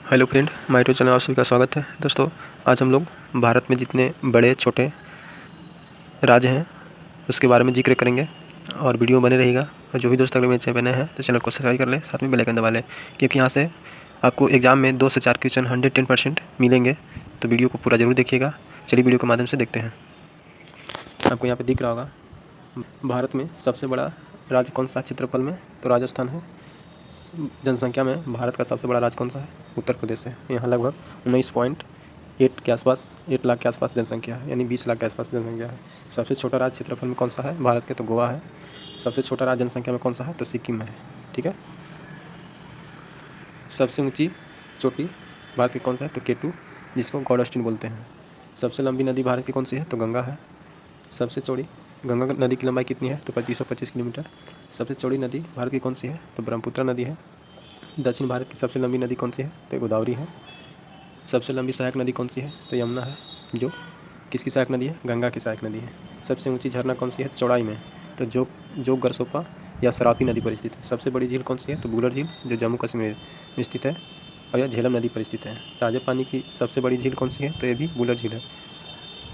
Hello friend, my YouTube channel आप सभी का स्वागत है। दोस्तों, आज हम लोग भारत में जितने बड़े छोटे राज्य हैं उसके बारे में जिक्र करेंगे और वीडियो बने रहेगा। और जो भी दोस्त अगर मेरे चैनल पर नए हैं तो चैनल को सब्सक्राइब कर लें, साथ में बेल आइकन दबा लें, क्योंकि यहाँ से आपको एग्जाम में 2 से 4 क्वेश्चन 110% मिलेंगे। तो वीडियो को पूरा जरूर देखिएगा। चलिए वीडियो के माध्यम से देखते हैं। आपको यहाँ पर दिख रहा होगा भारत में सबसे बड़ा राज्य कौन सा क्षेत्रफल में, तो राजस्थान है। जनसंख्या में भारत का सबसे बड़ा राज्य कौन सा है? उत्तर प्रदेश है। यहाँ लगभग 19.8 के आसपास, 8 लाख के आसपास जनसंख्या है, यानी 20 लाख के आसपास जनसंख्या है। सबसे छोटा राज्य क्षेत्रफल में कौन सा है भारत के? तो गोवा है। सबसे छोटा राज्य जनसंख्या में कौन सा है? तो सिक्किम है। ठीक है। सबसे ऊंची चोटी भारत की कौन सा है? तो K2, जिसको गॉड बोलते हैं। सबसे लंबी नदी भारत की कौन सी है? तो गंगा है। सबसे चौड़ी गंगा नदी की लंबाई कितनी है? तो 2525 किलोमीटर। सबसे चौड़ी नदी भारत की कौन सी है? तो ब्रह्मपुत्र नदी है। दक्षिण भारत की सबसे लंबी नदी कौन सी है? तो गोदावरी है। सबसे लंबी सहायक नदी कौन सी है? तो यमुना है, जो किसकी सहायक नदी है? गंगा की सहायक नदी है। सबसे ऊंची झरना कौन सी है चौड़ाई में? तो जो गरसोपा या सरापी नदी पर स्थित है। सबसे बड़ी झील कौन सी है? तो बुलर झील, जो जम्मू कश्मीर में स्थित है, और यह झेलम नदी पर स्थित है। ताज़े पानी की सबसे बड़ी झील कौन सी है? तो ये भी बुलर झील है।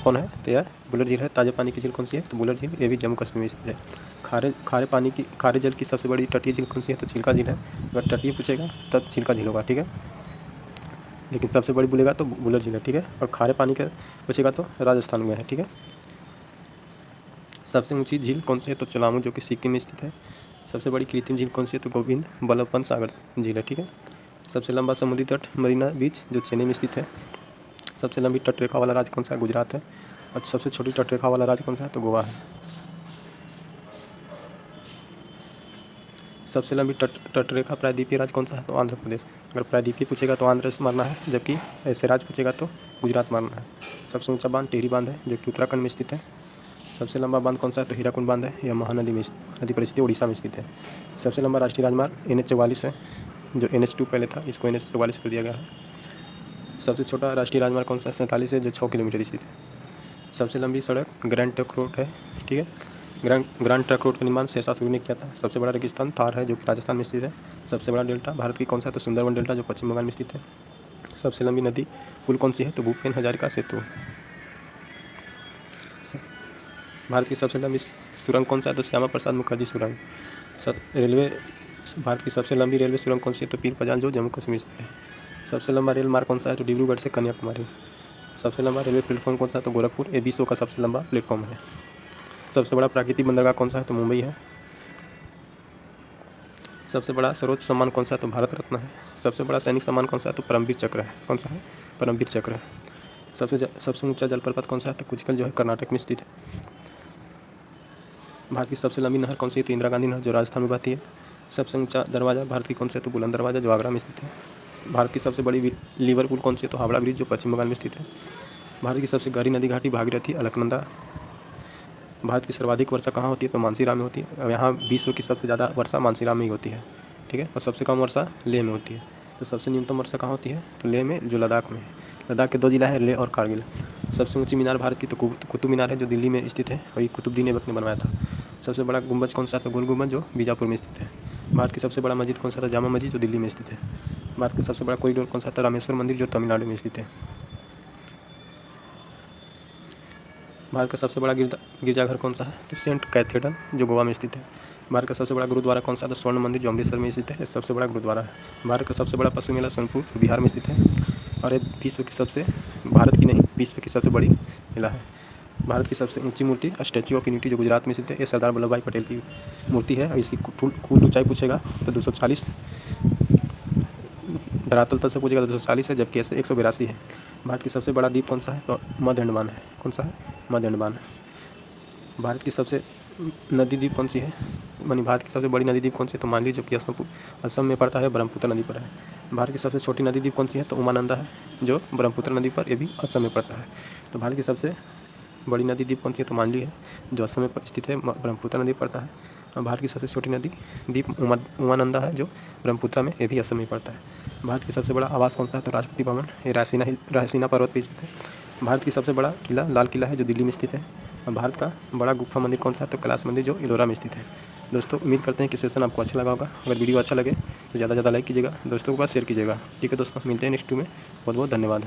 कौन है? तो यह बुलर झील है। ताज़े पानी की झील कौन सी है? तो बुलर झील, ये भी जम्मू कश्मीर में स्थित है। खारे जल की सबसे बड़ी तटीय झील कौन सी है? तो चिल्का झील है। अगर तटीय पूछेगा तब चिल्का झील होगा, ठीक है, लेकिन सबसे बड़ी बोलेगा तो बुलर झील है, ठीक है। और खारे पानी का पूछेगा तो राजस्थान में है, ठीक है। सबसे ऊंची झील कौन सी है? तो चलामू, जो कि सिक्किम में स्थित है। सबसे बड़ी कृत्रिम झील कौन सी है? तो गोविंद बल्लभ पंत सागर झील है, ठीक है। सबसे लंबा समुद्री तट मरीना बीच, जो चेन्नई में स्थित है। सबसे लंबी तटरेखा वाला राज्य कौन सा है? गुजरात है। और सबसे छोटी तटरेखा वाला राज्य कौन सा है? तो गोवा है। सबसे लंबी तटरेखा प्रायद्वीपीय राज्य कौन सा है? तो आंध्र प्रदेश। अगर प्रायद्वीपीय पूछेगा तो आंध्र से मारना है, जबकि ऐसे राज्य पूछेगा तो गुजरात मारना है। सबसे ऊंचा बांध टिहरी बांध है, जो कि उत्तराखंड में स्थित है। सबसे लंबा बांध कौन सा है? तो हीराकुंड बांध है, यह महानदी में नदी पर स्थित है, उड़ीसा में स्थित है। सबसे लंबा राष्ट्रीय राजमार्ग NH44 है, जो NH2 पहले था, इसको NH44 कर दिया गया है। सबसे छोटा राष्ट्रीय राजमार्ग कौन सा है? 47 है, जो 6 किलोमीटर स्थित है। सबसे लंबी सड़क ग्रैंड ट्रंक रोड है, ठीक है। ग्रांड ट्रंक रोड का निर्माण शेषासुरी ने किया था। सबसे बड़ा रेगिस्तान थार है, जो कि राजस्थान में स्थित है। सबसे बड़ा डेल्टा भारत की कौन सा है? तो सुंदरवन डेल्टा, जो पश्चिम बंगाल में स्थित है। सबसे लंबी नदी पुल कौन सी है? तो भूपेन हजारिका सेतु। भारत की सबसे लंबी सुरंग कौन सा है? तो श्यामा प्रसाद मुखर्जी सुरंग। भारत की सबसे लंबी रेलवे सुरंग कौन सी है? तो पीर पंजाल, जो जम्मू कश्मीर स्थित है। सबसे लंबा रेल मार्ग कौन सा है? तो डिब्रूगढ़ से कन्याकुमारी। सबसे लंबा रेलवे प्लेटफॉर्म कौन सा है? तो गोरखपुर, ये विश्व का सबसे लंबा प्लेटफॉर्म है। सबसे बड़ा प्राकृतिक बंदरगाह कौन सा है? तो मुंबई है। सबसे बड़ा सर्वोच्च सम्मान कौन सा है? तो भारत रत्न है। सबसे बड़ा सैनिक सम्मान कौन सा है? तो परमवीर चक्र है। कौन सा है? परमवीर चक्र है। सबसे ऊंचा जलप्रपात कौन सा है? तो कुचकल, जो है कर्नाटक में स्थित है। भारत की सबसे लंबी नहर कौन सी है? तो इंदिरा गांधी नहर, जो राजस्थान में बहती है। सबसे ऊंचा दरवाजा भारत की कौन सा है? तो बुलंद दरवाजा, जो आगरा में स्थित है। भारत की सबसे बड़ी लीवर पुल कौन सी है? तो हावड़ा ब्रिज, जो पश्चिम बंगाल में स्थित है। भारत की सबसे गहरी नदी घाटी भागीरथी, अलकनंदा। भारत की सर्वाधिक वर्षा कहाँ होती है? तो मानसीराम में होती है। यहाँ विश्व की सबसे ज़्यादा वर्षा मानसीराम में ही होती है, ठीक है। और सबसे कम वर्षा लेह में होती है। तो सबसे न्यूनतम वर्षा कहाँ होती है? तो लेह में, जो लद्दाख में है। लद्दाख के 2 जिला है, लेह और कारगिल। सबसे ऊंची मीनार भारत की तो कुतुब मीनार है, जो दिल्ली में स्थित है, और ये कुतुबुद्दीन ऐबक ने बनवाया था। सबसे बड़ा गुंबज कौन सा है? तो गोल गुंबज, जो बीजापुर में स्थित है। भारत की सबसे बड़ा मस्जिद कौन सा था? जामा मस्जिद, जो दिल्ली में स्थित है। भारत का सबसे बड़ा कॉरिडोर कौन सा था? रामेश्वर मंदिर, जो तमिलनाडु में स्थित है। भारत का सबसे बड़ा गिरजाघर कौन सा है? तो सेंट कैथेड्रल, जो गोवा में स्थित है। भारत का सबसे बड़ा गुरुद्वारा कौन सा? तो स्वर्ण मंदिर, जो अमृतसर में स्थित है, सबसे बड़ा गुरुद्वारा है। भारत का सबसे बड़ा पशु मेला सोनपुर, बिहार में स्थित है, और ये भारत की नहीं, विश्व की सबसे बड़ी मेला है। भारत की सबसे ऊंची मूर्ति स्टैच्यू ऑफ यूनिटी, जो गुजरात में स्थित है, ये सरदार वल्लभ भाई पटेल की मूर्ति है। और इसकी कुल ऊंचाई पूछेगा तो 240, धरातल तल से पूछेगा तो 240 है, जबकि ऐसे 182 है। भारत की सबसे बड़ा द्वीप कौन सा है? तो मध्य अंडमान है। कौन सा है? मध्य अंडमान है। भारत की सबसे नदी द्वीप कौन सी है? भारत की सबसे बड़ी नदी द्वीप कौन सी है? तो मांडवी, जो कि असम में पड़ता है, ब्रह्मपुत्र नदी पर है। भारत की सबसे छोटी नदी द्वीप कौन सी है? तो उमानंदा है, जो ब्रह्मपुत्र नदी पर, ये भी असम में पड़ता है। तो भारत की सबसे बड़ी नदी द्वीप कौन सी है? तो मांडवी है, जो असम में स्थित है, ब्रह्मपुत्र नदी पड़ता है। और भारत की सबसे छोटी नदी द्वीप उमानंदा है, जो ब्रह्मपुत्र में, ये भी असम में पड़ता है। भारत की सबसे बड़ा आवास कौन सा है? तो राष्ट्रपति भवन, ये रायसीना पर्वत पर स्थित है। भारत की सबसे बड़ा किला लाल किला है, जो दिल्ली में स्थित है। और भारत का बड़ा गुफा मंदिर कौन सा है? तो कैलाश मंदिर, जो एलोरा में स्थित है। दोस्तों, उम्मीद करते हैं कि सेशन आपको अच्छा लगा होगा। अगर वीडियो अच्छा लगे तो ज़्यादा से ज़्यादा लाइक कीजिएगा, दोस्तों के पास शेयर कीजिएगा। ठीक है दोस्तों, मिलते हैं नेक्स्ट वीडियो में। बहुत बहुत धन्यवाद।